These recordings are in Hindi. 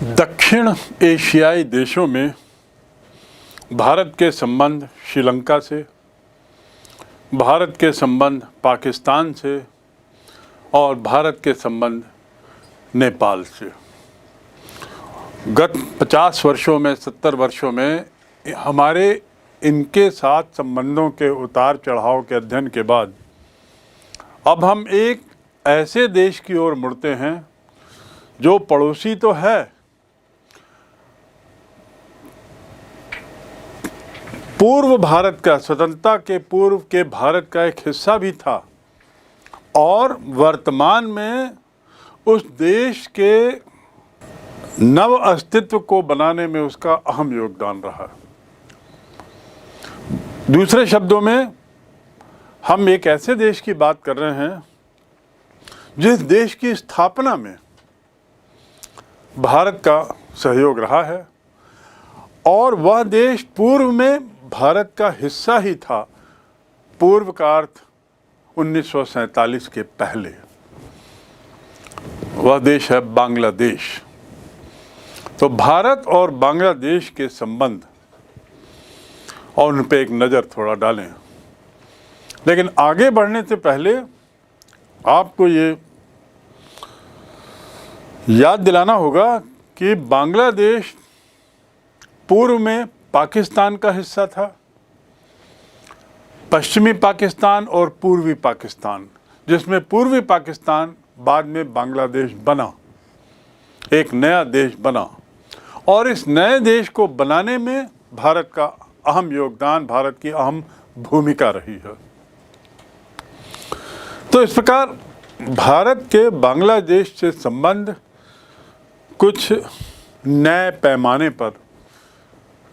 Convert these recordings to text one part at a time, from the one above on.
दक्षिण एशियाई देशों में भारत के संबंध श्रीलंका से, भारत के संबंध पाकिस्तान से और भारत के संबंध नेपाल से गत 50 वर्षों में 70 वर्षों में हमारे इनके साथ संबंधों के उतार चढ़ाव के अध्ययन के बाद अब हम एक ऐसे देश की ओर मुड़ते हैं जो पड़ोसी तो है, पूर्व भारत का, स्वतंत्रता के पूर्व के भारत का एक हिस्सा भी था और वर्तमान में उस देश के नव अस्तित्व को बनाने में उसका अहम योगदान रहा। दूसरे शब्दों में हम एक ऐसे देश की बात कर रहे हैं जिस देश की स्थापना में भारत का सहयोग रहा है और वह देश पूर्व में भारत का हिस्सा ही था। पूर्व का अर्थ 1947 के पहले। वह देश है बांग्लादेश। तो भारत और बांग्लादेश के संबंध और उन पे एक नज़र थोड़ा डालें। लेकिन आगे बढ़ने से पहले आपको ये याद दिलाना होगा कि बांग्लादेश पूर्व में पाकिस्तान का हिस्सा था। पश्चिमी पाकिस्तान और पूर्वी पाकिस्तान, जिसमें पूर्वी पाकिस्तान बाद में बांग्लादेश बना, एक नया देश बना और इस नए देश को बनाने में भारत का अहम योगदान, भारत की अहम भूमिका रही है। तो इस प्रकार भारत के बांग्लादेश से संबंध कुछ नए पैमाने पर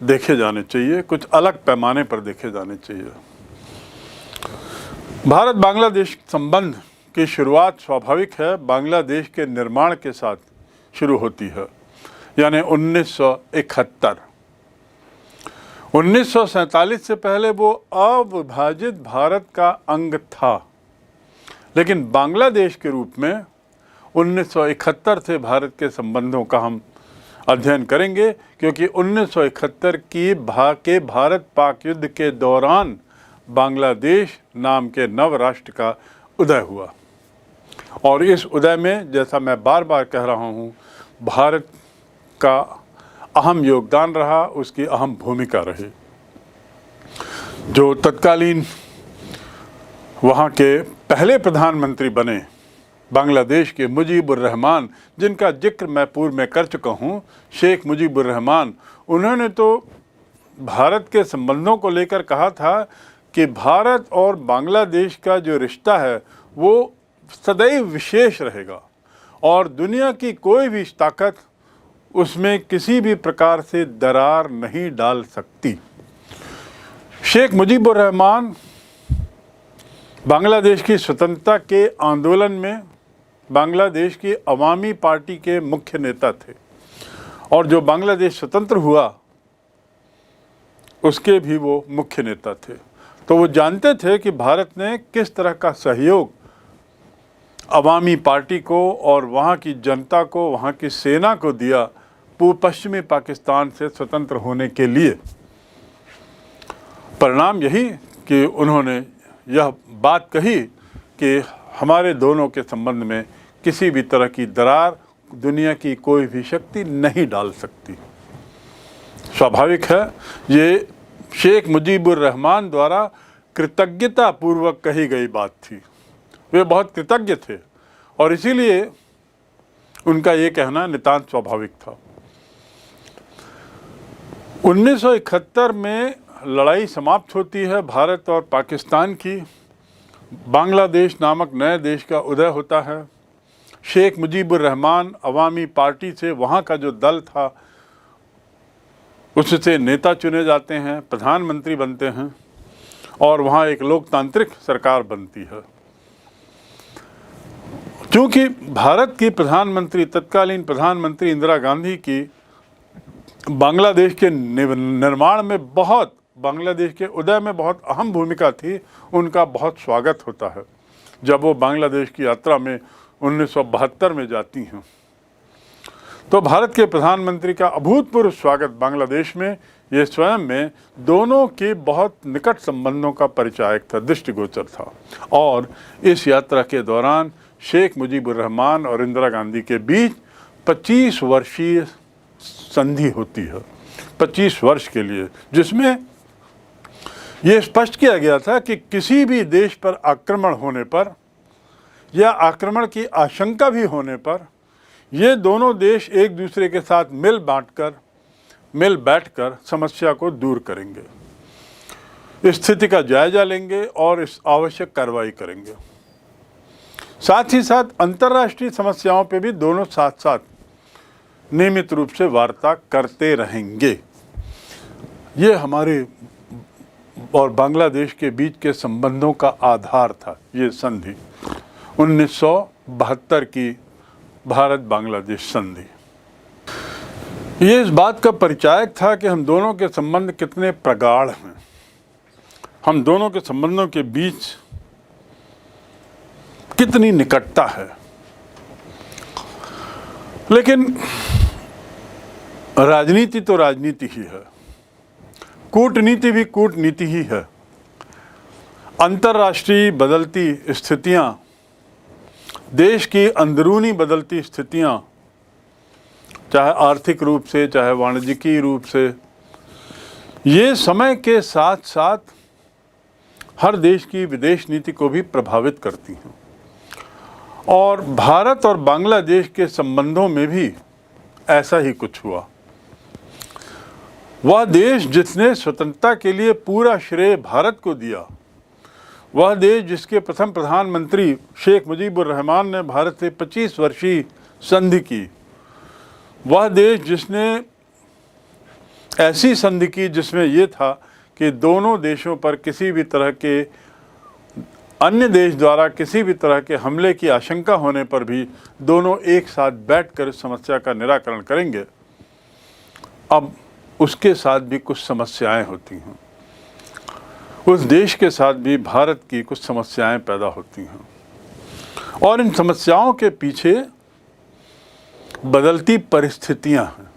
देखे जाने चाहिए, कुछ अलग पैमाने पर देखे जाने चाहिए। भारत बांग्लादेश संबंध की शुरुआत स्वाभाविक है बांग्लादेश के निर्माण के साथ शुरू होती है, यानी 1971। 1947 से पहले वो अविभाजित भारत का अंग था, लेकिन बांग्लादेश के रूप में 1971 से भारत के संबंधों का हम अध्ययन करेंगे, क्योंकि 1971 के भारत पाक युद्ध के दौरान बांग्लादेश नाम के नव राष्ट्र का उदय हुआ और इस उदय में, जैसा मैं बार बार कह रहा हूँ, भारत का अहम योगदान रहा, उसकी अहम भूमिका रही। जो तत्कालीन वहाँ के पहले प्रधानमंत्री बने बांग्लादेश के मुजीबुर रहमान, जिनका जिक्र मैं पूर्व में कर चुका हूँ, शेख मुजीबुर रहमान, उन्होंने तो भारत के संबंधों को लेकर कहा था कि भारत और बांग्लादेश का जो रिश्ता है वो सदैव विशेष रहेगा और दुनिया की कोई भी ताकत उसमें किसी भी प्रकार से दरार नहीं डाल सकती। शेख मुजीबुर रहमान बांग्लादेश की स्वतंत्रता के आंदोलन में बांग्लादेश की अवामी पार्टी के मुख्य नेता थे और जो बांग्लादेश स्वतंत्र हुआ उसके भी वो मुख्य नेता थे। तो वो जानते थे कि भारत ने किस तरह का सहयोग अवामी पार्टी को और वहाँ की जनता को, वहाँ की सेना को दिया पश्चिमी पाकिस्तान से स्वतंत्र होने के लिए। परिणाम यही कि उन्होंने यह बात कही कि हमारे दोनों के संबंध में किसी भी तरह की दरार दुनिया की कोई भी शक्ति नहीं डाल सकती। स्वाभाविक है, ये शेख मुजीबुर रहमान द्वारा कृतज्ञता पूर्वक कही गई बात थी। वे बहुत कृतज्ञ थे और इसीलिए उनका ये कहना नितांत स्वाभाविक था। 1971 में लड़ाई समाप्त होती है भारत और पाकिस्तान की। बांग्लादेश नामक नए देश का उदय होता है। शेख मुजीबुर रहमान अवामी पार्टी से, वहाँ का जो दल था उससे नेता चुने जाते हैं, प्रधानमंत्री बनते हैं और वहाँ एक लोकतांत्रिक सरकार बनती है। क्योंकि भारत की प्रधानमंत्री, तत्कालीन प्रधानमंत्री इंदिरा गांधी की बांग्लादेश के निर्माण में बांग्लादेश के उदय में बहुत अहम भूमिका थी, उनका बहुत स्वागत होता है जब वो बांग्लादेश की यात्रा में 1972 में जाती हैं। तो भारत के प्रधानमंत्री का अभूतपूर्व स्वागत बांग्लादेश में ये स्वयं में दोनों के बहुत निकट संबंधों का परिचायक था, दृष्टिगोचर था। और इस यात्रा के दौरान शेख मुजीबुर रहमान और इंदिरा गांधी के बीच 25 वर्षीय संधि होती है, 25 वर्ष के लिए, जिसमें यह स्पष्ट किया गया था कि किसी भी देश पर आक्रमण होने पर या आक्रमण की आशंका भी होने पर ये दोनों देश एक दूसरे के साथ मिल बैठकर समस्या को दूर करेंगे, स्थिति का जायजा लेंगे और इस आवश्यक कार्रवाई करेंगे। साथ ही साथ अंतर्राष्ट्रीय समस्याओं पे भी दोनों साथ साथ नियमित रूप से वार्ता करते रहेंगे। ये हमारे और बांग्लादेश के बीच के संबंधों का आधार था। ये संधि 1972 की भारत बांग्लादेश संधि, ये इस बात का परिचायक था कि हम दोनों के संबंध कितने प्रगाढ़ हैं, हम दोनों के संबंधों के बीच कितनी निकटता है। लेकिन राजनीति तो राजनीति ही है, कूटनीति भी कूटनीति ही है। अंतर्राष्ट्रीय बदलती स्थितियां, देश की अंदरूनी बदलती स्थितियां, चाहे आर्थिक रूप से चाहे वाणिज्यिक रूप से, ये समय के साथ साथ हर देश की विदेश नीति को भी प्रभावित करती हैं। और भारत और बांग्लादेश के संबंधों में भी ऐसा ही कुछ हुआ। वह देश जिसने स्वतंत्रता के लिए पूरा श्रेय भारत को दिया, वह देश जिसके प्रथम प्रधानमंत्री शेख मुजीबुर रहमान ने भारत से 25 वर्षीय संधि की, वह देश जिसने ऐसी संधि की जिसमें यह था कि दोनों देशों पर किसी भी तरह के अन्य देश द्वारा किसी भी तरह के हमले की आशंका होने पर भी दोनों एक साथ बैठकर समस्या का निराकरण करेंगे, अब उसके साथ भी कुछ समस्याएं होती हैं। उस देश के साथ भी भारत की कुछ समस्याएं पैदा होती हैं और इन समस्याओं के पीछे बदलती परिस्थितियां हैं।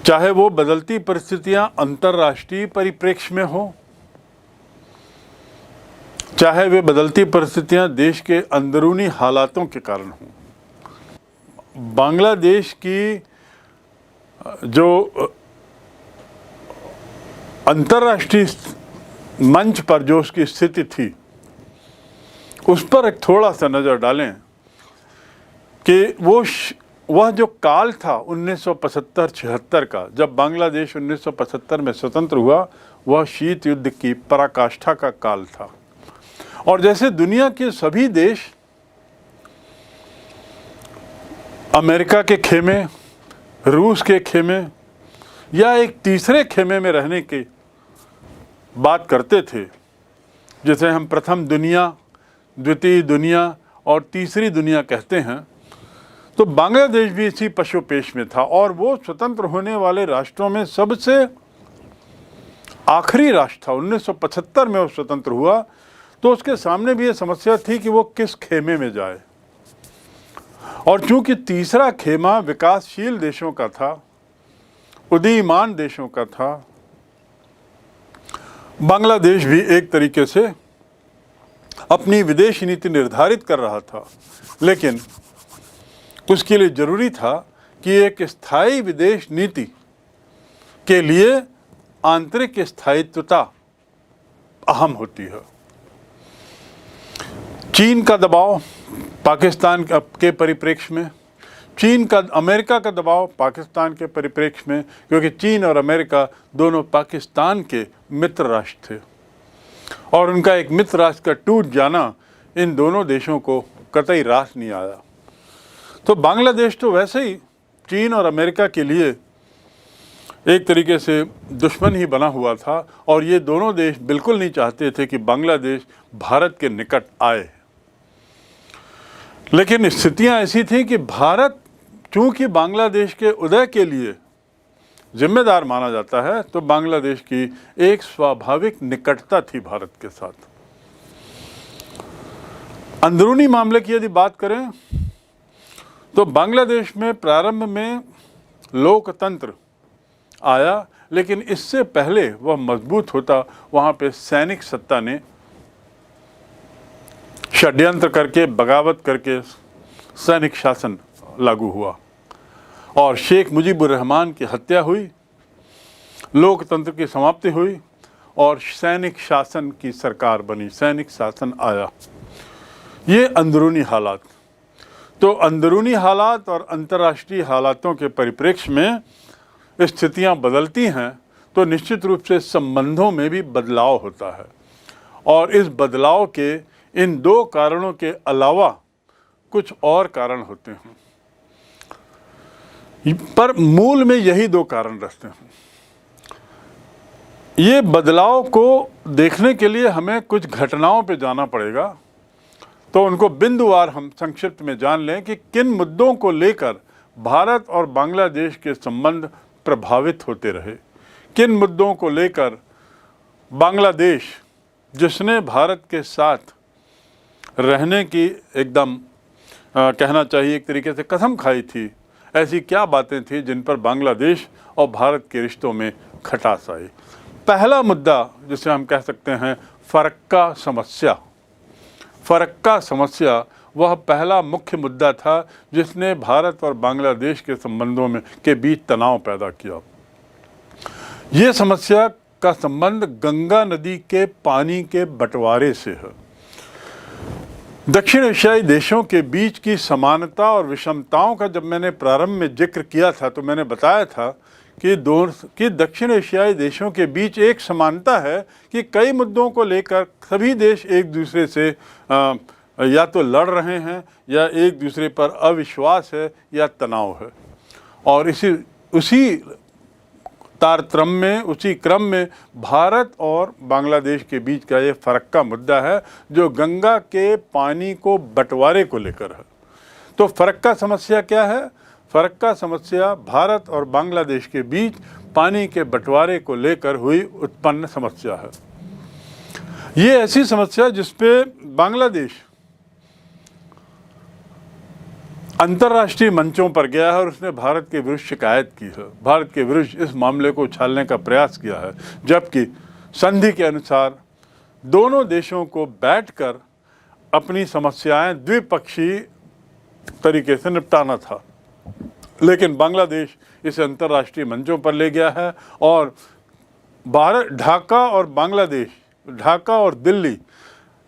चाहे वो बदलती परिस्थितियां अंतर्राष्ट्रीय परिप्रेक्ष्य में हो, चाहे वे बदलती परिस्थितियां देश के अंदरूनी हालातों के कारण हों। बांग्लादेश की जो अंतर्राष्ट्रीय मंच पर जो उसकी स्थिति थी, उस पर एक थोड़ा सा नज़र डालें कि वह जो काल था 1975-76 का, जब बांग्लादेश 1975 में स्वतंत्र हुआ, वह शीत युद्ध की पराकाष्ठा का काल था। और जैसे दुनिया के सभी देश अमेरिका के खेमे, रूस के खेमे या एक तीसरे खेमे में रहने की बात करते थे, जिसे हम प्रथम दुनिया, द्वितीय दुनिया और तीसरी दुनिया कहते हैं, तो बांग्लादेश भी इसी पशुपेश में था। और वो स्वतंत्र होने वाले राष्ट्रों में सबसे आखिरी राष्ट्र था। 1975 में वो स्वतंत्र हुआ, तो उसके सामने भी ये समस्या थी कि वो किस खेमे में जाए। और चूंकि तीसरा खेमा विकासशील देशों का था, उदीयमान देशों का था, बांग्लादेश भी एक तरीके से अपनी विदेश नीति निर्धारित कर रहा था। लेकिन उसके लिए जरूरी था कि एक स्थायी विदेश नीति के लिए आंतरिक स्थायित्वता अहम होती है। चीन का दबाव पाकिस्तान के परिप्रेक्ष्य में, अमेरिका का दबाव पाकिस्तान के परिप्रेक्ष्य में, क्योंकि चीन और अमेरिका दोनों पाकिस्तान के मित्र राष्ट्र थे और उनका एक मित्र राष्ट्र का टूट जाना इन दोनों देशों को कतई रास नहीं आया। तो बांग्लादेश तो वैसे ही चीन और अमेरिका के लिए एक तरीके से दुश्मन ही बना हुआ था और ये दोनों देश बिल्कुल नहीं चाहते थे कि बांग्लादेश भारत के निकट आए। लेकिन स्थितियां ऐसी थी कि भारत चूंकि बांग्लादेश के उदय के लिए जिम्मेदार माना जाता है, तो बांग्लादेश की एक स्वाभाविक निकटता थी भारत के साथ। अंदरूनी मामले की यदि बात करें तो बांग्लादेश में प्रारंभ में लोकतंत्र आया, लेकिन इससे पहले वह मजबूत होता वहाँ पे सैनिक सत्ता ने षड्यंत्र करके, बगावत करके सैनिक शासन लागू हुआ और शेख मुजीबुर रहमान की हत्या हुई, लोकतंत्र की समाप्ति हुई और सैनिक शासन की सरकार बनी, सैनिक शासन आया। ये अंदरूनी हालात। तो अंदरूनी हालात और अंतर्राष्ट्रीय हालातों के परिप्रेक्ष्य में स्थितियां बदलती हैं तो निश्चित रूप से संबंधों में भी बदलाव होता है और इस बदलाव के इन दो कारणों के अलावा कुछ और कारण होते हैं, पर मूल में यही दो कारण रहते हैं। ये बदलाव को देखने के लिए हमें कुछ घटनाओं पे जाना पड़ेगा, तो उनको बिंदुवार हम संक्षिप्त में जान लें कि किन मुद्दों को लेकर भारत और बांग्लादेश के संबंध प्रभावित होते रहे, किन मुद्दों को लेकर बांग्लादेश, जिसने भारत के साथ रहने की एकदम कहना चाहिए एक तरीके से कसम खाई थी, ऐसी क्या बातें थी जिन पर बांग्लादेश और भारत के रिश्तों में खटास आई। पहला मुद्दा जिसे हम कह सकते हैं फरक्का समस्या। फरक्का समस्या वह पहला मुख्य मुद्दा था जिसने भारत और बांग्लादेश के संबंधों में के बीच तनाव पैदा किया। ये समस्या का संबंध गंगा नदी के पानी के बंटवारे से है। दक्षिण एशियाई देशों के बीच की समानता और विषमताओं का जब मैंने प्रारंभ में जिक्र किया था तो मैंने बताया था कि दक्षिण एशियाई देशों के बीच एक समानता है कि कई मुद्दों को लेकर सभी देश एक दूसरे से या तो लड़ रहे हैं या एक दूसरे पर अविश्वास है या तनाव है, और उसी तारतम्य में, उसी क्रम में भारत और बांग्लादेश के बीच का ये फरक्का मुद्दा है जो गंगा के पानी को बंटवारे को लेकर है। तो फरक्का समस्या क्या है? फरक्का समस्या भारत और बांग्लादेश के बीच पानी के बंटवारे को लेकर हुई उत्पन्न समस्या है। ये ऐसी समस्या जिसपे बांग्लादेश अंतर्राष्ट्रीय मंचों पर गया है और उसने भारत के विरुद्ध शिकायत की है, भारत के विरुद्ध इस मामले को उछालने का प्रयास किया है, जबकि संधि के अनुसार दोनों देशों को बैठकर अपनी समस्याएं द्विपक्षीय तरीके से निपटाना था। लेकिन बांग्लादेश इसे अंतर्राष्ट्रीय मंचों पर ले गया है और ढाका और बांग्लादेश, ढाका और दिल्ली,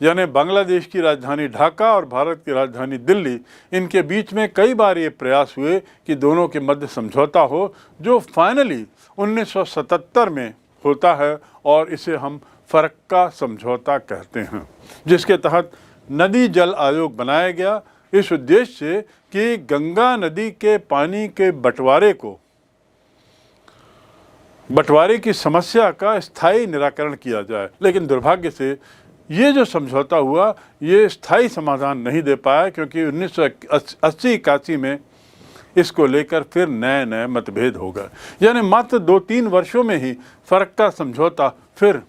यानी बांग्लादेश की राजधानी ढाका और भारत की राजधानी दिल्ली, इनके बीच में कई बार ये प्रयास हुए कि दोनों के मध्य समझौता हो, जो फाइनली 1977 में होता है और इसे हम फरक्का समझौता कहते हैं, जिसके तहत नदी जल आयोग बनाया गया इस उद्देश्य से कि गंगा नदी के पानी के बंटवारे की समस्या का स्थायी निराकरण किया जाए। लेकिन दुर्भाग्य से ये जो समझौता हुआ ये स्थायी समाधान नहीं दे पाया, क्योंकि 1980-81 में इसको लेकर फिर नए नए मतभेद हो गए। यानी मात्र 2-3 वर्षों में ही फरक्का समझौता फिर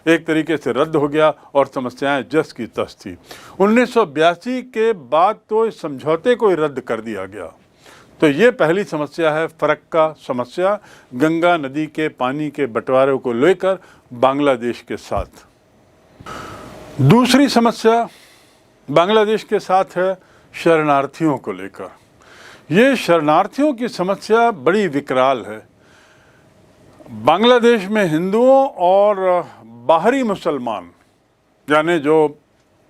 एक तरीके से रद्द हो गया और समस्याएं जस की तस थी। 1982 के बाद तो इस समझौते को ही रद्द कर दिया गया। तो ये पहली समस्या है, फरक्का समस्या, गंगा नदी के पानी के बंटवारे को लेकर बांग्लादेश के साथ। दूसरी समस्या बांग्लादेश के साथ है शरणार्थियों को लेकर। ये शरणार्थियों की समस्या बड़ी विकराल है। बांग्लादेश में हिंदुओं और बाहरी मुसलमान, यानी जो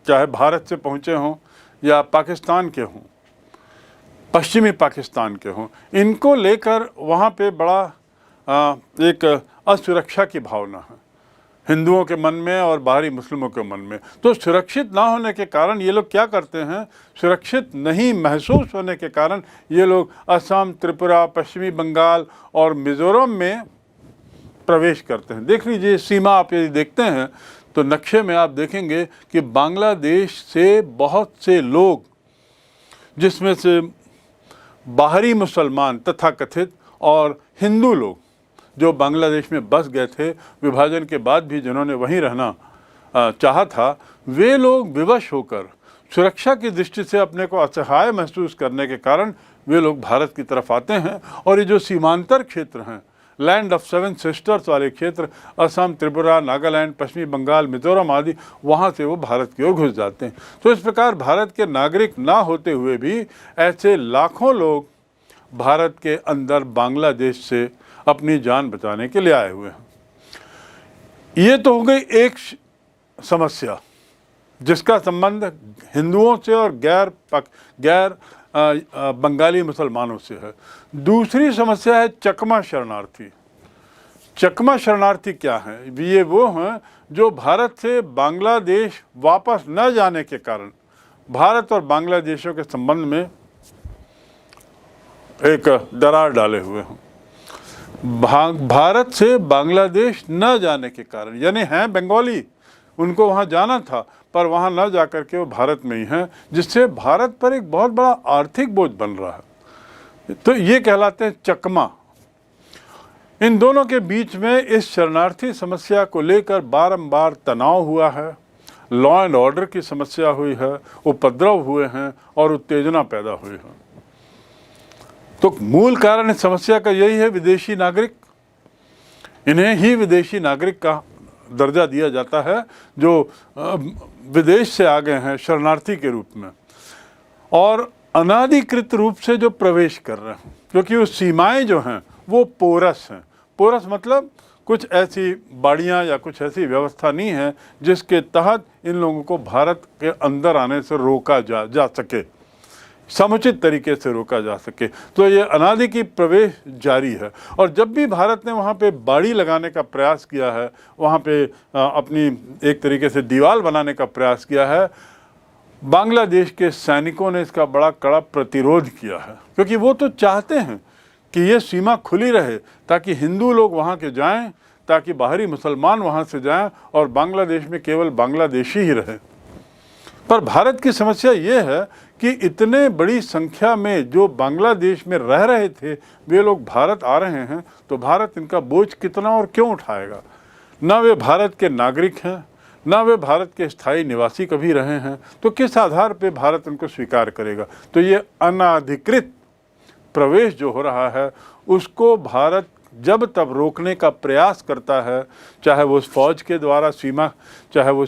चाहे भारत से पहुँचे हों या पाकिस्तान के हों, पश्चिमी पाकिस्तान के हों, इनको लेकर वहाँ पे बड़ा एक असुरक्षा की भावना है हिंदुओं के मन में और बाहरी मुस्लिमों के मन में। तो सुरक्षित ना होने के कारण ये लोग क्या करते हैं, सुरक्षित नहीं महसूस होने के कारण ये लोग असम, त्रिपुरा, पश्चिमी बंगाल और मिज़ोरम में प्रवेश करते हैं। देख लीजिए सीमा, आप यदि देखते हैं तो नक्शे में आप देखेंगे कि बांग्लादेश से बहुत से लोग, जिसमें से बाहरी मुसलमान तथाकथित और हिंदू लोग जो बांग्लादेश में बस गए थे विभाजन के बाद भी, जिन्होंने वहीं रहना चाहा था, वे लोग विवश होकर सुरक्षा की दृष्टि से अपने को असहाय महसूस करने के कारण वे लोग भारत की तरफ आते हैं। और ये जो सीमांतर क्षेत्र हैं, लैंड ऑफ सेवन सिस्टर्स वाले क्षेत्र, असम, त्रिपुरा, नागालैंड, पश्चिमी बंगाल, मिजोरम आदि, वहाँ से वो भारत की ओर घुस जाते हैं। तो इस प्रकार भारत के नागरिक ना होते हुए भी ऐसे लाखों लोग भारत के अंदर बांग्लादेश से अपनी जान बचाने के लिए आए हुए हैं। ये तो हो गई एक समस्या जिसका संबंध हिंदुओं से और गैर बंगाली मुसलमानों से है। दूसरी समस्या है चकमा शरणार्थी। चकमा शरणार्थी क्या हैं? ये वो हैं जो भारत से बांग्लादेश वापस न जाने के कारण भारत और बांग्लादेशों के संबंध में एक दरार डाले हुए हैं। भारत से बांग्लादेश न जाने के कारण, यानी हैं बंगाली, उनको वहाँ जाना था पर वहाँ न जाकर के वो भारत में ही हैं, जिससे भारत पर एक बहुत बड़ा आर्थिक बोझ बन रहा है। तो ये कहलाते हैं चकमा। इन दोनों के बीच में इस शरणार्थी समस्या को लेकर बारंबार तनाव हुआ है, लॉ एंड ऑर्डर की समस्या हुई है, उपद्रव हुए हैं और उत्तेजना पैदा हुई है। तो मूल कारण इस समस्या का यही है, विदेशी नागरिक। इन्हें ही विदेशी नागरिक का दर्जा दिया जाता है जो विदेश से आ गए हैं शरणार्थी के रूप में और अनाधिकृत रूप से जो प्रवेश कर रहे हैं, क्योंकि वो सीमाएं जो हैं वो पोरस हैं। पोरस मतलब कुछ ऐसी बाड़ियाँ या कुछ ऐसी व्यवस्था नहीं है जिसके तहत इन लोगों को भारत के अंदर आने से रोका जा सके, समुचित तरीके से रोका जा सके। तो ये अनादि की प्रवेश जारी है। और जब भी भारत ने वहाँ पे बाड़ी लगाने का प्रयास किया है, वहाँ पे अपनी एक तरीके से दीवार बनाने का प्रयास किया है, बांग्लादेश के सैनिकों ने इसका बड़ा कड़ा प्रतिरोध किया है, क्योंकि वो तो चाहते हैं कि ये सीमा खुली रहे ताकि हिंदू लोग वहाँ के जाएं, ताकि बाहरी मुसलमान वहाँ से जाएं और बांग्लादेश में केवल बांग्लादेशी ही रहे। पर भारत की समस्या ये है कि इतने बड़ी संख्या में जो बांग्लादेश में रह रहे थे वे लोग भारत आ रहे हैं, तो भारत इनका बोझ कितना और क्यों उठाएगा? ना वे भारत के नागरिक हैं, ना वे भारत के स्थायी निवासी कभी रहे हैं, तो किस आधार पे भारत उनको स्वीकार करेगा? तो ये अनाधिकृत प्रवेश जो हो रहा है उसको भारत जब तब रोकने का प्रयास करता है, चाहे वो फौज के द्वारा चाहे वो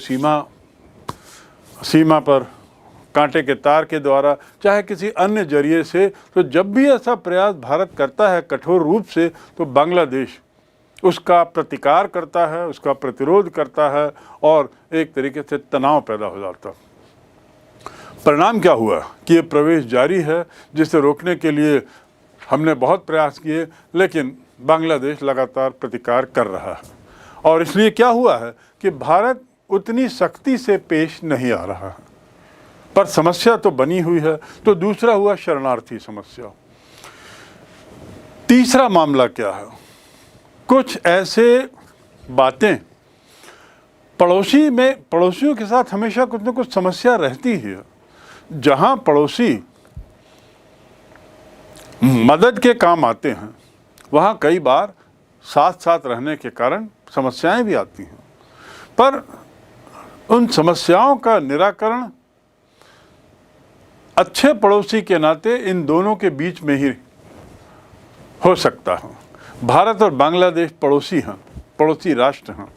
सीमा पर कांटे के तार के द्वारा, चाहे किसी अन्य जरिए से, तो जब भी ऐसा प्रयास भारत करता है कठोर रूप से, तो बांग्लादेश उसका प्रतिकार करता है, उसका प्रतिरोध करता है और एक तरीके से तनाव पैदा हो जाता है। परिणाम क्या हुआ कि ये प्रवेश जारी है, जिसे रोकने के लिए हमने बहुत प्रयास किए, लेकिन बांग्लादेश लगातार प्रतिकार कर रहा है। और इसलिए क्या हुआ है कि भारत उतनी सख्ती से पेश नहीं आ रहा है, पर समस्या तो बनी हुई है। तो दूसरा हुआ शरणार्थी समस्या। तीसरा मामला क्या है? कुछ ऐसे बातें पड़ोसियों के साथ हमेशा कुछ न कुछ समस्या रहती ही है। जहां पड़ोसी मदद के काम आते हैं, वहां कई बार साथ साथ रहने के कारण समस्याएं भी आती हैं, पर उन समस्याओं का निराकरण अच्छे पड़ोसी के नाते इन दोनों के बीच में ही हो सकता है। भारत और बांग्लादेश पड़ोसी राष्ट्र हैं।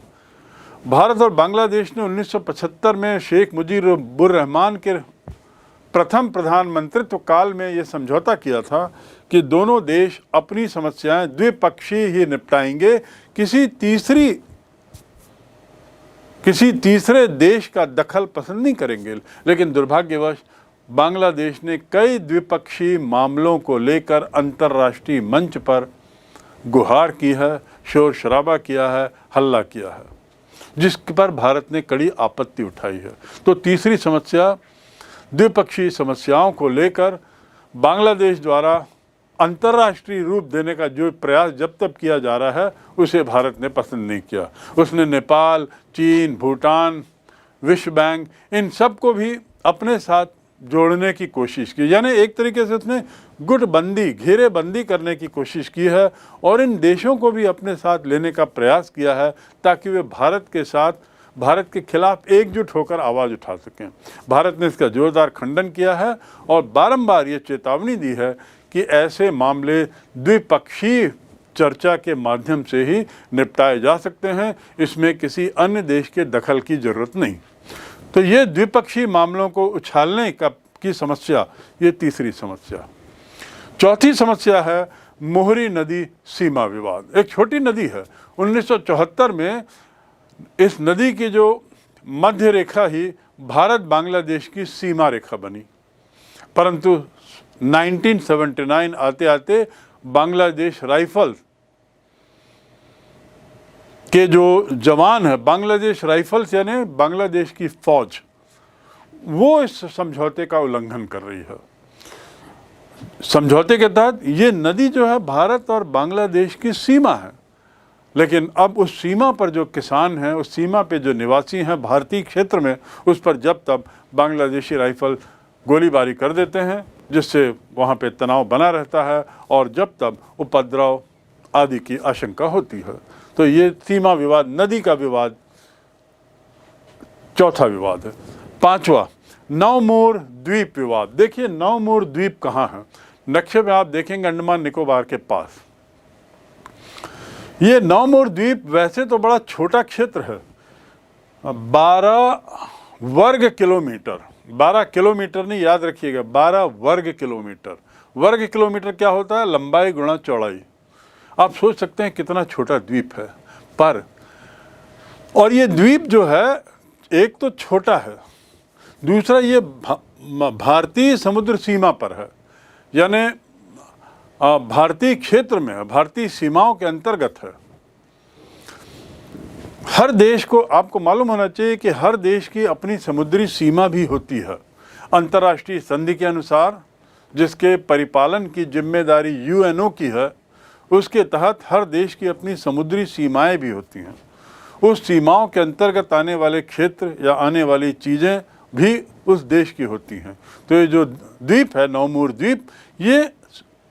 भारत और बांग्लादेश ने 1975 में शेख मुजीबुर रहमान के प्रथम प्रधानमंत्रित्व काल में ये समझौता किया था कि दोनों देश अपनी समस्याएं द्विपक्षीय ही निपटाएंगे, किसी तीसरे देश का दखल पसंद नहीं करेंगे। लेकिन दुर्भाग्यवश बांग्लादेश ने कई द्विपक्षीय मामलों को लेकर अंतर्राष्ट्रीय मंच पर गुहार की है, शोर शराबा किया है, हल्ला किया है, जिस पर भारत ने कड़ी आपत्ति उठाई है। तो तीसरी समस्या, द्विपक्षीय समस्याओं को लेकर बांग्लादेश द्वारा अंतर्राष्ट्रीय रूप देने का जो प्रयास जब तक किया जा रहा है, उसे भारत ने पसंद नहीं किया। उसने नेपाल, चीन, भूटान, विश्व बैंक, इन सब को भी अपने साथ जोड़ने की कोशिश की, यानी एक तरीके से उसने घेरेबंदी करने की कोशिश की है और इन देशों को भी अपने साथ लेने का प्रयास किया है, ताकि वे भारत के साथ भारत के खिलाफ एकजुट होकर आवाज़ उठा सकें। भारत ने इसका जोरदार खंडन किया है और बारंबार ये चेतावनी दी है कि ऐसे मामले द्विपक्षीय चर्चा के माध्यम से ही निपटाए जा सकते हैं, इसमें किसी अन्य देश के दखल की ज़रूरत नहीं। तो ये द्विपक्षीय मामलों को उछालने की समस्या, ये तीसरी समस्या। चौथी समस्या है मोहरी नदी सीमा विवाद। एक छोटी नदी है, 1974 में इस नदी की जो मध्य रेखा ही भारत बांग्लादेश की सीमा रेखा बनी, परंतु 1979 आते आते बांग्लादेश राइफल्स के जो जवान हैं, बांग्लादेश राइफल्स यानी बांग्लादेश की फौज, वो इस समझौते का उल्लंघन कर रही है। समझौते के तहत ये नदी जो है भारत और बांग्लादेश की सीमा है, लेकिन अब उस सीमा पर जो किसान हैं, उस सीमा पे जो निवासी हैं भारतीय क्षेत्र में, उस पर जब तब बांग्लादेशी राइफल गोलीबारी कर देते हैं, जिससे वहाँ पे तनाव बना रहता है और जब तब उपद्रव आदि की आशंका होती है। तो ये सीमा विवाद, नदी का विवाद चौथा विवाद है। पांचवा, नवमोर द्वीप विवाद। देखिए नवमोर द्वीप कहाँ है? नक्शे में आप देखेंगे अंडमान निकोबार के पास। ये नवमोर द्वीप वैसे तो बड़ा छोटा क्षेत्र है, 12 वर्ग किलोमीटर, 12 किलोमीटर नहीं, याद रखिएगा 12 वर्ग किलोमीटर। वर्ग किलोमीटर क्या होता है? लंबाई गुणा चौड़ाई। आप सोच सकते हैं कितना छोटा द्वीप है। पर और ये द्वीप जो है एक तो छोटा है, दूसरा ये भारतीय समुद्र सीमा पर है, यानी भारतीय क्षेत्र में है, भारतीय सीमाओं के अंतर्गत है। हर देश को, आपको मालूम होना चाहिए कि हर देश की अपनी समुद्री सीमा भी होती है। अंतर्राष्ट्रीय संधि के अनुसार, जिसके परिपालन की जिम्मेदारी यूएनओ की है, उसके तहत हर देश की अपनी समुद्री सीमाएं भी होती हैं। उस सीमाओं के अंतर्गत आने वाले क्षेत्र या आने वाली चीज़ें भी उस देश की होती हैं। तो ये जो द्वीप है नवमोर द्वीप, ये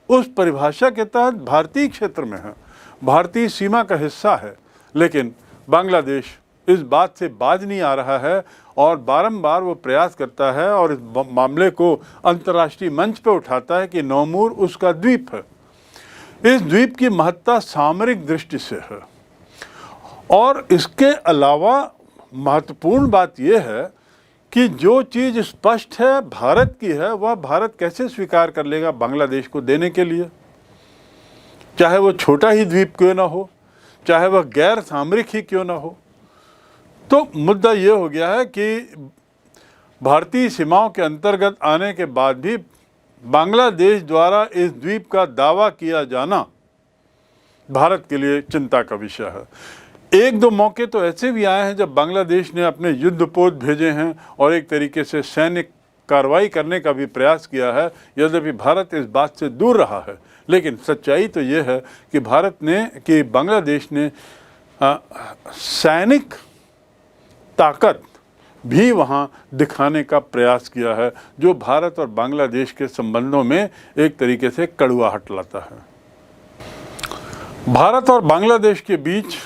उस परिभाषा के तहत भारतीय क्षेत्र में है, भारतीय सीमा का हिस्सा है। लेकिन बांग्लादेश इस बात से बाज नहीं आ रहा है और बारंबार वो प्रयास करता है और इस मामले को अंतर्राष्ट्रीय मंच पर उठाता है कि नवमोर उसका द्वीप है। इस द्वीप की महत्ता सामरिक दृष्टि से है और इसके अलावा महत्वपूर्ण बात यह है कि जो चीज़ स्पष्ट है भारत की है, वह भारत कैसे स्वीकार कर लेगा बांग्लादेश को देने के लिए, चाहे वो छोटा ही द्वीप क्यों ना हो, चाहे वह गैर सामरिक ही क्यों ना हो। तो मुद्दा ये हो गया है कि भारतीय सीमाओं के अंतर्गत आने के बाद भी बांग्लादेश द्वारा इस द्वीप का दावा किया जाना भारत के लिए चिंता का विषय है। एक दो मौके तो ऐसे भी आए हैं जब बांग्लादेश ने अपने युद्धपोत भेजे हैं और एक तरीके से सैनिक कार्रवाई करने का भी प्रयास किया है, यद्यपि भारत इस बात से दूर रहा है। लेकिन सच्चाई तो ये है कि बांग्लादेश ने सैनिक ताकत भी वहाँ दिखाने का प्रयास किया है, जो भारत और बांग्लादेश के संबंधों में एक तरीके से कड़वाहट लाता है। भारत और बांग्लादेश के बीच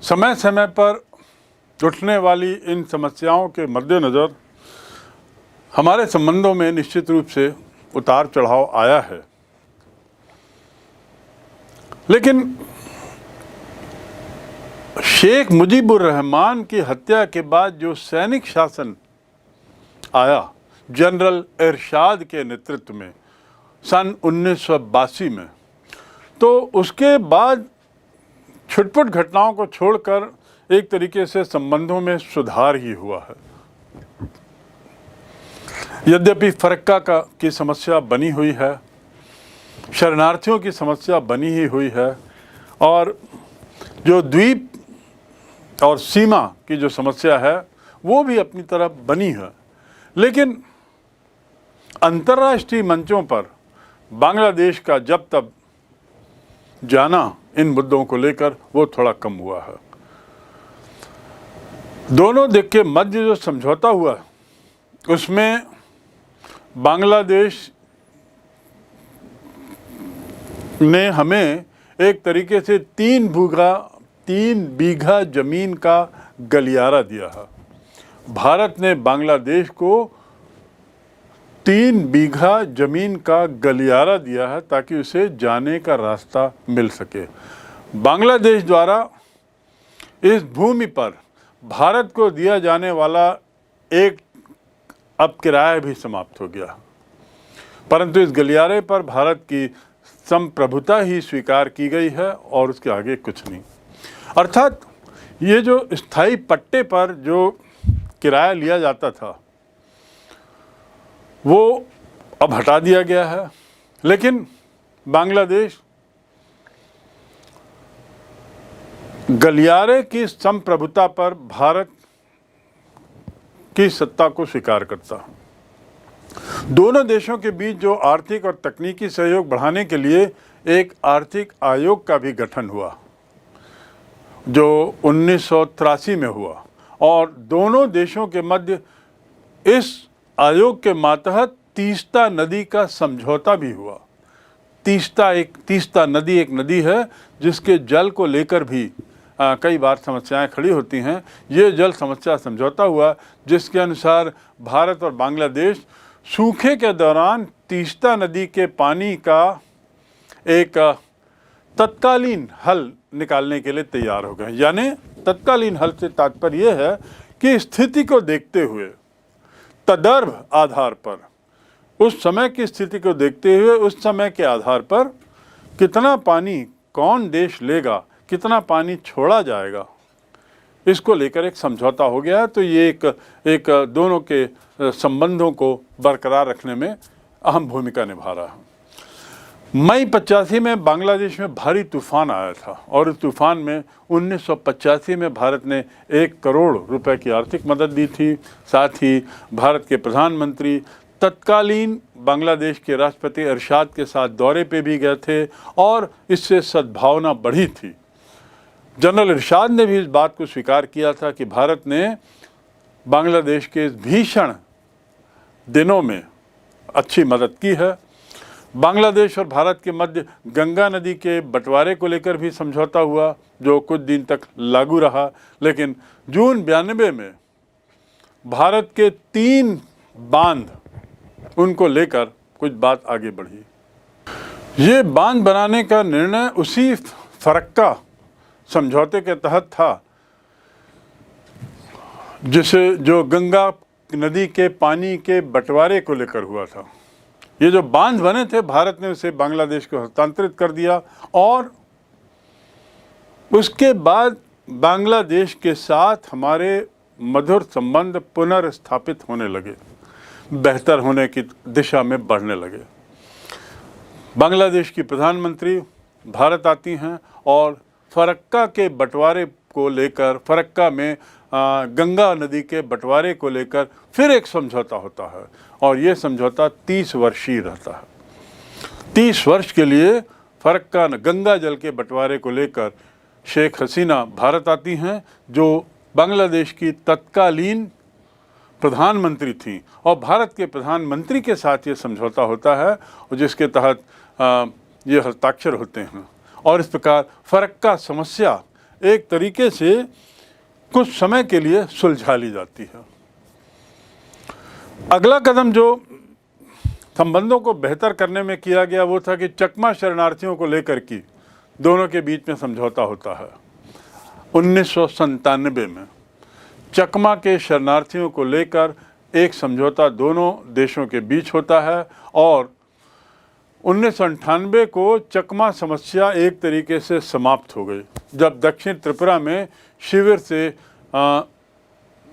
समय समय पर उठने वाली इन समस्याओं के मद्देनज़र हमारे संबंधों में निश्चित रूप से उतार चढ़ाव आया है। लेकिन शेख मुजीबुर रहमान की हत्या के बाद जो सैनिक शासन आया जनरल इरशाद के नेतृत्व में सन 1982 में, तो उसके बाद छुटपुट घटनाओं को छोड़कर एक तरीके से संबंधों में सुधार ही हुआ है। यद्यपि फरक्का की समस्या बनी हुई है, शरणार्थियों की समस्या बनी ही हुई है और जो द्वीप और सीमा की जो समस्या है वो भी अपनी तरफ बनी है। लेकिन अंतर्राष्ट्रीय मंचों पर बांग्लादेश का जब तब जाना इन मुद्दों को लेकर वो थोड़ा कम हुआ है। दोनों देश के मध्य जो समझौता हुआ उसमें बांग्लादेश ने हमें एक तरीके से 3 बीघा ज़मीन का गलियारा दिया है। भारत ने बांग्लादेश को 3 बीघा जमीन का गलियारा दिया है ताकि उसे जाने का रास्ता मिल सके। बांग्लादेश द्वारा इस भूमि पर भारत को दिया जाने वाला एक अब किराया भी समाप्त हो गया, परंतु इस गलियारे पर भारत की संप्रभुता ही स्वीकार की गई है और उसके आगे कुछ नहीं। अर्थात ये जो स्थायी पट्टे पर जो किराया लिया जाता था वो अब हटा दिया गया है, लेकिन बांग्लादेश गलियारे की संप्रभुता पर भारत की सत्ता को स्वीकार करता। दोनों देशों के बीच जो आर्थिक और तकनीकी सहयोग बढ़ाने के लिए एक आर्थिक आयोग का भी गठन हुआ जो 1983 में हुआ, और दोनों देशों के मध्य इस आयोग के मातहत तीस्ता नदी का समझौता भी हुआ। तीस्ता नदी एक नदी है जिसके जल को लेकर भी कई बार समस्याएं खड़ी होती हैं। ये जल समस्या समझौता हुआ जिसके अनुसार भारत और बांग्लादेश सूखे के दौरान तीस्ता नदी के पानी का एक तत्कालीन हल निकालने के लिए तैयार हो गए। यानी तत्कालीन हल से तात्पर्य यह है कि स्थिति को देखते हुए, तदर्भ आधार पर, उस समय की स्थिति को देखते हुए उस समय के आधार पर कितना पानी कौन देश लेगा, कितना पानी छोड़ा जाएगा, इसको लेकर एक समझौता हो गया। तो ये एक दोनों के संबंधों को बरकरार रखने में अहम भूमिका निभा रहा है। मई 85 में बांग्लादेश में भारी तूफान आया था और इस तूफान में 1985 में भारत ने 1 करोड़ रुपए की आर्थिक मदद दी थी। साथ ही भारत के प्रधानमंत्री तत्कालीन बांग्लादेश के राष्ट्रपति अरशाद के साथ दौरे पे भी गए थे और इससे सद्भावना बढ़ी थी। जनरल इरशाद ने भी इस बात को स्वीकार किया था कि भारत ने बांग्लादेश के इस भीषण दिनों में अच्छी मदद की है। बांग्लादेश और भारत के मध्य गंगा नदी के बंटवारे को लेकर भी समझौता हुआ जो कुछ दिन तक लागू रहा, लेकिन जून 92 में भारत के 3 बांध उनको लेकर कुछ बात आगे बढ़ी। ये बांध बनाने का निर्णय उसी फरक्का समझौते के तहत था जो गंगा नदी के पानी के बंटवारे को लेकर हुआ था। ये जो बांध बने थे भारत ने उसे बांग्लादेश को हस्तांतरित कर दिया और उसके बाद बांग्लादेश के साथ हमारे मधुर संबंध पुनर्स्थापित होने लगे, बेहतर होने की दिशा में बढ़ने लगे। बांग्लादेश की प्रधानमंत्री भारत आती हैं और फरक्का के बंटवारे को लेकर, फरक्का में गंगा नदी के बंटवारे को लेकर फिर एक समझौता होता है और ये समझौता 30 वर्षीय रहता है। 30 वर्ष के लिए फरक्का गंगा जल के बंटवारे को लेकर शेख हसीना भारत आती हैं जो बांग्लादेश की तत्कालीन प्रधानमंत्री थी और भारत के प्रधानमंत्री के साथ ये समझौता होता है और जिसके तहत ये हस्ताक्षर होते हैं और इस प्रकार फरक्का समस्या एक तरीके से कुछ समय के लिए सुलझा ली जाती है। अगला कदम जो संबंधों को बेहतर करने में किया गया वो था कि चकमा शरणार्थियों को लेकर की दोनों के बीच में समझौता होता है। 1997 में चकमा के शरणार्थियों को लेकर एक समझौता दोनों देशों के बीच होता है और 1998 को चकमा समस्या एक तरीके से समाप्त हो गई जब दक्षिण त्रिपुरा में शिविर से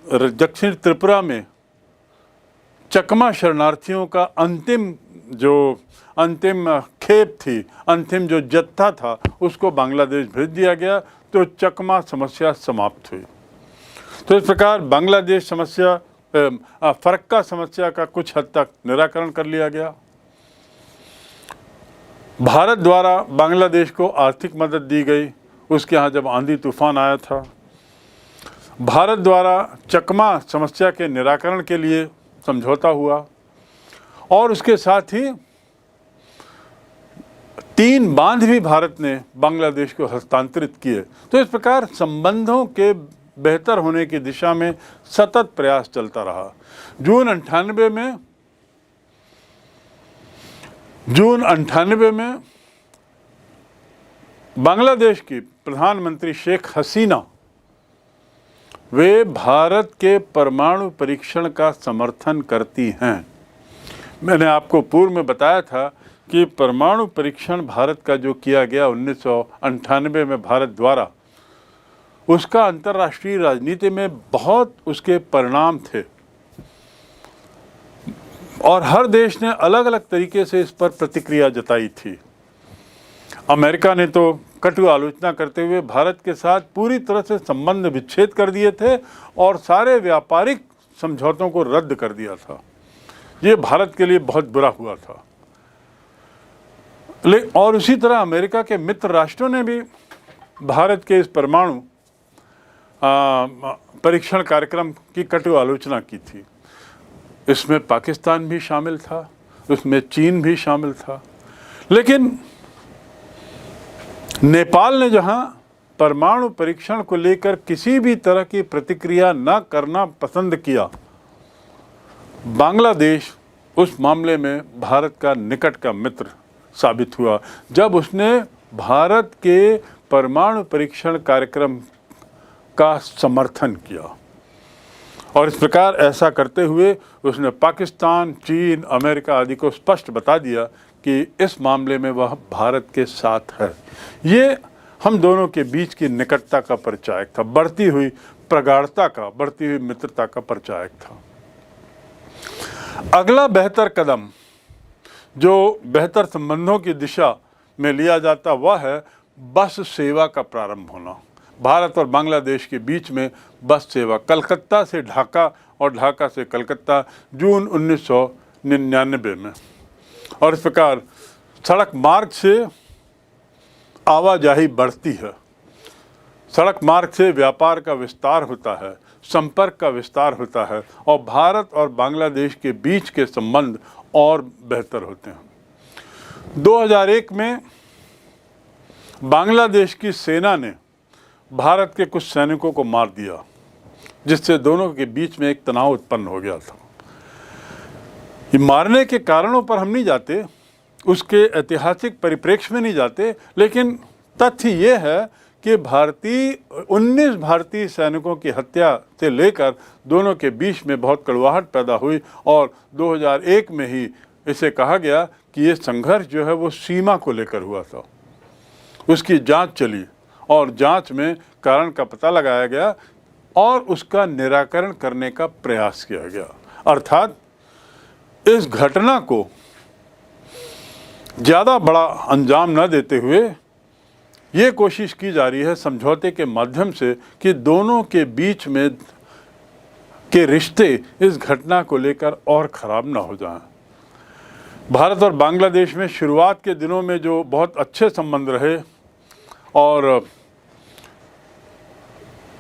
दक्षिण त्रिपुरा में चकमा शरणार्थियों का अंतिम खेप थी, अंतिम जो जत्था था उसको बांग्लादेश भेज दिया गया तो चकमा समस्या समाप्त हुई। तो इस प्रकार बांग्लादेश समस्या फरक्का समस्या का कुछ हद तक निराकरण कर लिया गया। भारत द्वारा बांग्लादेश को आर्थिक मदद दी गई, उसके यहाँ जब आंधी तूफान आया था। भारत द्वारा चकमा समस्या के निराकरण के लिए समझौता हुआ और उसके साथ ही 3 बांध भी भारत ने बांग्लादेश को हस्तांतरित किए। तो इस प्रकार संबंधों के बेहतर होने की दिशा में सतत प्रयास चलता रहा। जून 98 में बांग्लादेश की प्रधानमंत्री शेख हसीना वे भारत के परमाणु परीक्षण का समर्थन करती हैं। मैंने आपको पूर्व में बताया था कि परमाणु परीक्षण भारत का जो किया गया 1998 में भारत द्वारा, उसका अंतर्राष्ट्रीय राजनीति में बहुत उसके परिणाम थे और हर देश ने अलग अलग तरीके से इस पर प्रतिक्रिया जताई थी। अमेरिका ने तो कटु आलोचना करते हुए भारत के साथ पूरी तरह से संबंध विच्छेद कर दिए थे और सारे व्यापारिक समझौतों को रद्द कर दिया था। ये भारत के लिए बहुत बुरा हुआ था। और उसी तरह अमेरिका के मित्र राष्ट्रों ने भी भारत के इस परमाणु परीक्षण कार्यक्रम की कटु आलोचना की थी। इसमें पाकिस्तान भी शामिल था, उसमें चीन भी शामिल था। लेकिन नेपाल ने जहां परमाणु परीक्षण को लेकर किसी भी तरह की प्रतिक्रिया न करना पसंद किया, बांग्लादेश उस मामले में भारत का निकट का मित्र साबित हुआ जब उसने भारत के परमाणु परीक्षण कार्यक्रम का समर्थन किया। और इस प्रकार ऐसा करते हुए उसने पाकिस्तान, चीन, अमेरिका आदि को स्पष्ट बता दिया कि इस मामले में वह भारत के साथ है। ये हम दोनों के बीच की निकटता का परिचायक था, बढ़ती हुई प्रगाढ़ता का, बढ़ती हुई मित्रता का परिचायक था। अगला बेहतर कदम जो बेहतर संबंधों की दिशा में लिया जाता वह है बस सेवा का प्रारंभ होना। भारत और बांग्लादेश के बीच में बस सेवा कलकत्ता से ढाका और ढाका से कलकत्ता जून 1999 में। और इस प्रकार सड़क मार्ग से आवाजाही बढ़ती है, सड़क मार्ग से व्यापार का विस्तार होता है, संपर्क का विस्तार होता है और भारत और बांग्लादेश के बीच के संबंध और बेहतर होते हैं। 2001 में बांग्लादेश की सेना ने भारत के कुछ सैनिकों को मार दिया, जिससे दोनों के बीच में एक तनाव उत्पन्न हो गया था। ये मारने के कारणों पर हम नहीं जाते, उसके ऐतिहासिक परिप्रेक्ष्य में नहीं जाते, लेकिन तथ्य ये है कि 19 भारतीय सैनिकों की हत्या से लेकर दोनों के बीच में बहुत कड़वाहट पैदा हुई और 2001 में ही इसे कहा गया कि ये संघर्ष जो है वो सीमा को लेकर हुआ था। उसकी जांच चली और जांच में कारण का पता लगाया गया और उसका निराकरण करने का प्रयास किया गया। अर्थात इस घटना को ज़्यादा बड़ा अंजाम न देते हुए ये कोशिश की जा रही है समझौते के माध्यम से कि दोनों के बीच में के रिश्ते इस घटना को लेकर और ख़राब ना हो जाएं। भारत और बांग्लादेश में शुरुआत के दिनों में जो बहुत अच्छे संबंध रहे और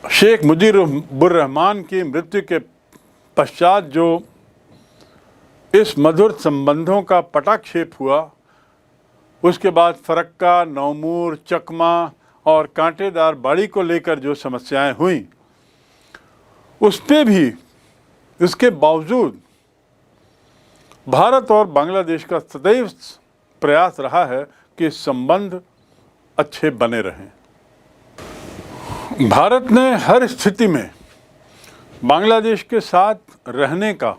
शेख मुजीबुर रहमान की मृत्यु के पश्चात जो इस मधुर संबंधों का पटाक्षेप हुआ, उसके बाद फरक्का, नौमूर, चकमा और कांटेदार बाड़ी को लेकर जो समस्याएं हुई, उस पे भी इसके बावजूद भारत और बांग्लादेश का सदैव प्रयास रहा है कि संबंध अच्छे बने रहें। भारत ने हर स्थिति में बांग्लादेश के साथ रहने का,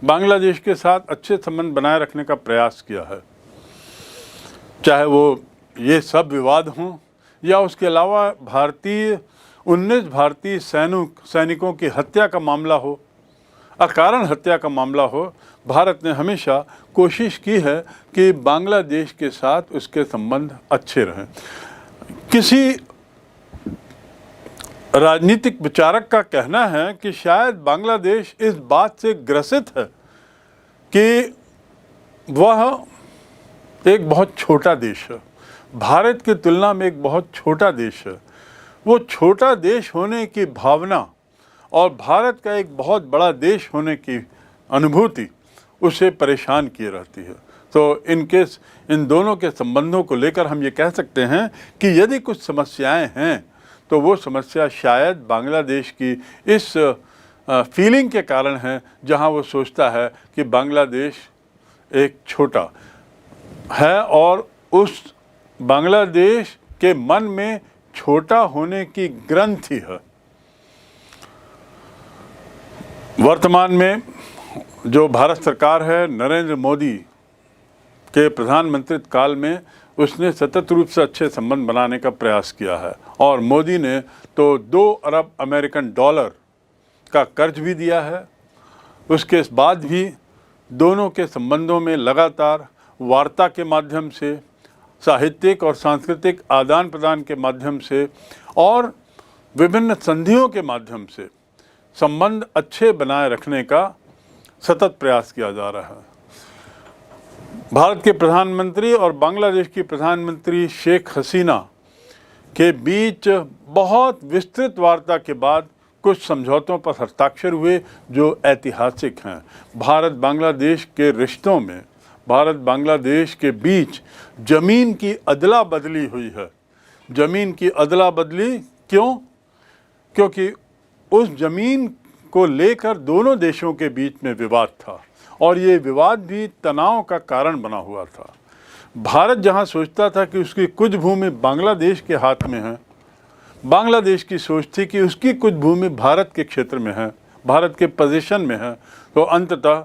बांग्लादेश के साथ अच्छे संबंध बनाए रखने का प्रयास किया है, चाहे वो ये सब विवाद हों या उसके अलावा 19 भारतीय सैनिकों की हत्या का मामला हो, अकारण हत्या का मामला हो। भारत ने हमेशा कोशिश की है कि बांग्लादेश के साथ उसके संबंध अच्छे रहें। किसी राजनीतिक विचारक का कहना है कि शायद बांग्लादेश इस बात से ग्रसित है कि वह एक बहुत छोटा देश है, भारत की तुलना में एक बहुत छोटा देश है। वो छोटा देश होने की भावना और भारत का एक बहुत बड़ा देश होने की अनुभूति उसे परेशान किए रहती है। तो इन दोनों के संबंधों को लेकर हम ये कह सकते हैं कि यदि कुछ समस्याएं हैं तो वो समस्या शायद बांग्लादेश की इस फीलिंग के कारण है, जहां वो सोचता है कि बांग्लादेश एक छोटा है और उस बांग्लादेश के मन में छोटा होने की ग्रंथि है। वर्तमान में जो भारत सरकार है, नरेंद्र मोदी के प्रधानमंत्री काल में उसने सतत रूप से अच्छे संबंध बनाने का प्रयास किया है और मोदी ने तो 2 अरब अमेरिकन डॉलर का कर्ज भी दिया है। उसके बाद भी दोनों के संबंधों में लगातार वार्ता के माध्यम से, साहित्यिक और सांस्कृतिक आदान प्रदान के माध्यम से और विभिन्न संधियों के माध्यम से संबंध अच्छे बनाए रखने का सतत प्रयास किया जा रहा है। भारत के प्रधानमंत्री और बांग्लादेश की प्रधानमंत्री शेख हसीना के बीच बहुत विस्तृत वार्ता के बाद कुछ समझौतों पर हस्ताक्षर हुए जो ऐतिहासिक हैं। भारत बांग्लादेश के रिश्तों में, भारत बांग्लादेश के बीच ज़मीन की अदला बदली हुई है। ज़मीन की अदला बदली क्यों? क्योंकि उस ज़मीन को लेकर दोनों देशों के बीच में विवाद था और ये विवाद भी तनाव का कारण बना हुआ था। भारत जहां सोचता था कि उसकी कुछ भूमि बांग्लादेश के हाथ में है, बांग्लादेश की सोच थी कि उसकी कुछ भूमि भारत के क्षेत्र में है, भारत के पोजीशन में है, तो अंततः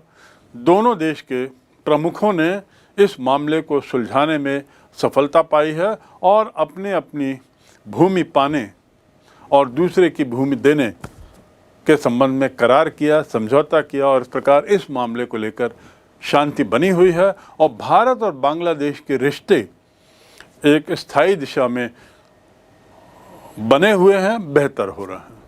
दोनों देश के प्रमुखों ने इस मामले को सुलझाने में सफलता पाई है और अपने अपनी भूमि पाने और दूसरे की भूमि देने के संबंध में करार किया, समझौता किया और इस प्रकार इस मामले को लेकर शांति बनी हुई है और भारत और बांग्लादेश के रिश्ते एक स्थायी दिशा में बने हुए हैं, बेहतर हो रहे हैं।